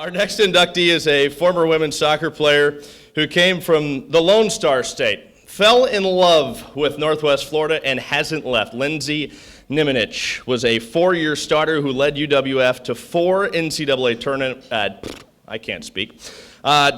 Our next inductee is a former women's soccer player who came from the Lone Star State, fell in love with Northwest Florida, and hasn't left. Lindsay Nemanich was a four-year starter who led UWF to four NCAA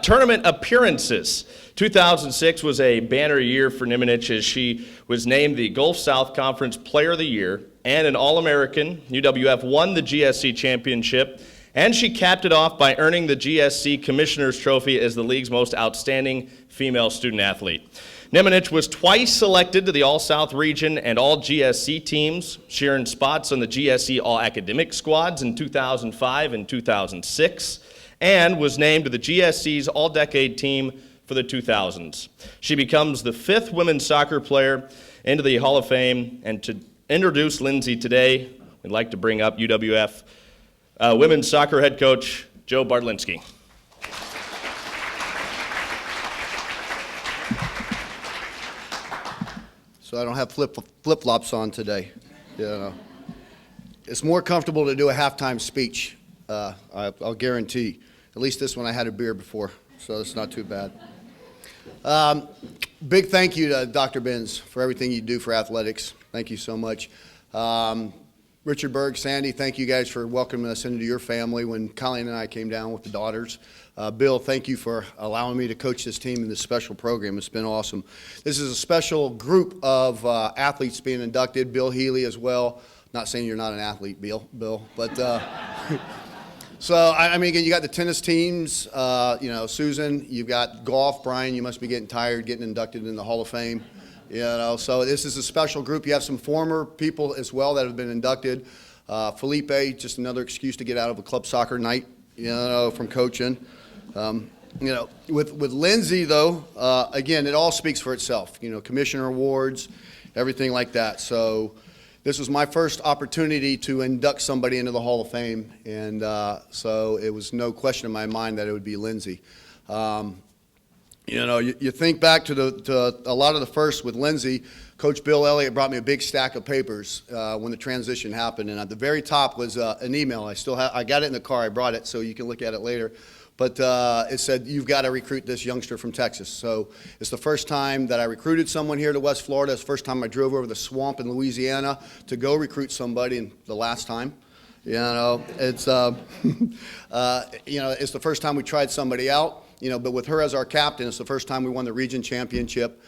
tournament appearances. 2006 was a banner year for Nemanich as she was named the Gulf South Conference Player of the Year and an All-American. UWF won the GSC Championship, and she capped it off by earning the GSC Commissioner's Trophy as the league's most outstanding female student athlete. Nemanich was twice selected to the All-South Region and All-GSC teams. She earned spots on the GSC All-Academic squads in 2005 and 2006, and was named to the GSC's All-Decade team for the 2000s. She becomes the fifth women's soccer player into the Hall of Fame, and to introduce Lindsay today, we'd like to bring up UWF women's soccer head coach Joe Bartlinski. So I don't have flip-flops on today. It's more comfortable to do a halftime speech, I'll guarantee. At least this one I had a beer before, so it's not too bad. Big thank you to Dr. Benz for everything you do for athletics. Thank you so much. Richard Berg, Sandy, thank you guys for welcoming us into your family when Colleen and I came down with the daughters. Bill, thank you for allowing me to coach this team in this special program. It's been awesome. This is a special group of athletes being inducted. Bill Healy as well. Not saying you're not an athlete, Bill, but so I mean, again, you got the tennis teams. Susan, you've got golf. Brian, you must be getting tired getting inducted in the Hall of Fame. So this is a special group. You have some former people as well that have been inducted. Felipe, just another excuse to get out of a club soccer night, from coaching. With Lindsay, though, again, it all speaks for itself. Commissioner awards, everything like that. So this was my first opportunity to induct somebody into the Hall of Fame, and so it was no question in my mind that it would be Lindsay. You think back to a lot of the firsts with Lindsay. Coach Bill Elliott brought me a big stack of papers when the transition happened, and at the very top was an email. I got it in the car. I brought it so you can look at it later. But it said, you've got to recruit this youngster from Texas. So it's the first time that I recruited someone here to West Florida. It's the first time I drove over the swamp in Louisiana to go recruit somebody, and the last time. It's it's the first time we tried somebody out. But with her as our captain, it's the first time we won the region championship.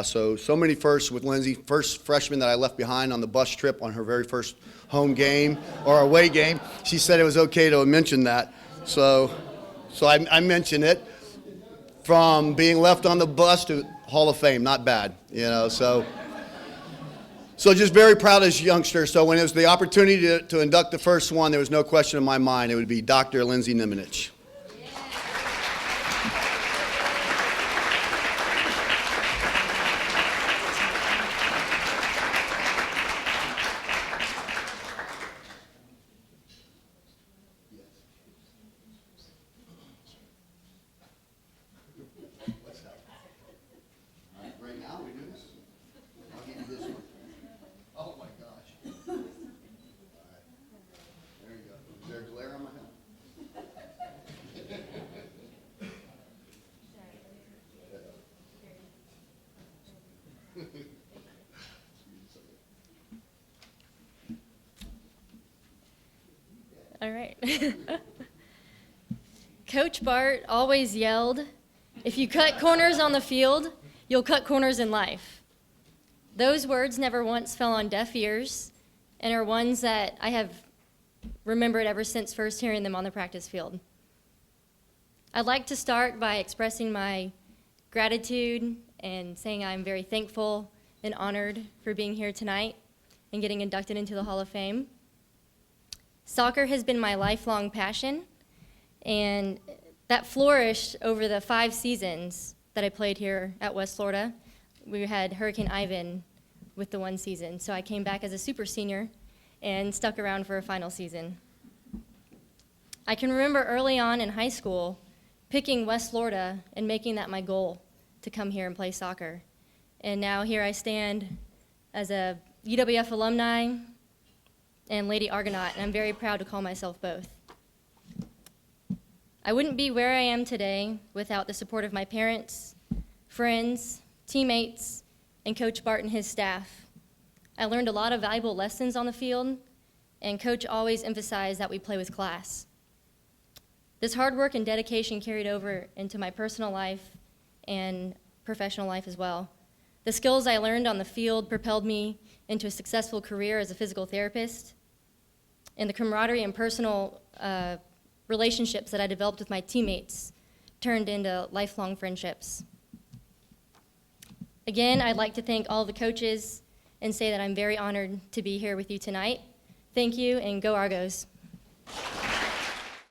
So many firsts with Lindsay. First freshman that I left behind on the bus trip on her very first home game or away game. She said it was okay to mention that. So I mentioned it. From being left on the bus to Hall of Fame, not bad. So just very proud as a youngster. So when it was the opportunity to induct the first one, there was no question in my mind it would be Dr. Lindsay Nemanich. All right. Coach Bart always yelled, if you cut corners on the field, you'll cut corners in life. Those words never once fell on deaf ears and are ones that I have remembered ever since first hearing them on the practice field. I'd like to start by expressing my gratitude and saying I'm very thankful and honored for being here tonight and getting inducted into the Hall of Fame. Soccer has been my lifelong passion, and that flourished over the 5 seasons that I played here at West Florida. We had Hurricane Ivan with the 1 season, so I came back as a super senior and stuck around for a final season. I can remember early on in high school picking West Florida and making that my goal to come here and play soccer. And now here I stand as a UWF alumni and Lady Argonaut, and I'm very proud to call myself both. I wouldn't be where I am today without the support of my parents, friends, teammates, and Coach Bart and his staff. I learned a lot of valuable lessons on the field, and Coach always emphasized that we play with class. This hard work and dedication carried over into my personal life and professional life as well. The skills I learned on the field propelled me into a successful career as a physical therapist, and the camaraderie and personal relationships that I developed with my teammates turned into lifelong friendships. Again, I'd like to thank all the coaches and say that I'm very honored to be here with you tonight. Thank you, and go Argos.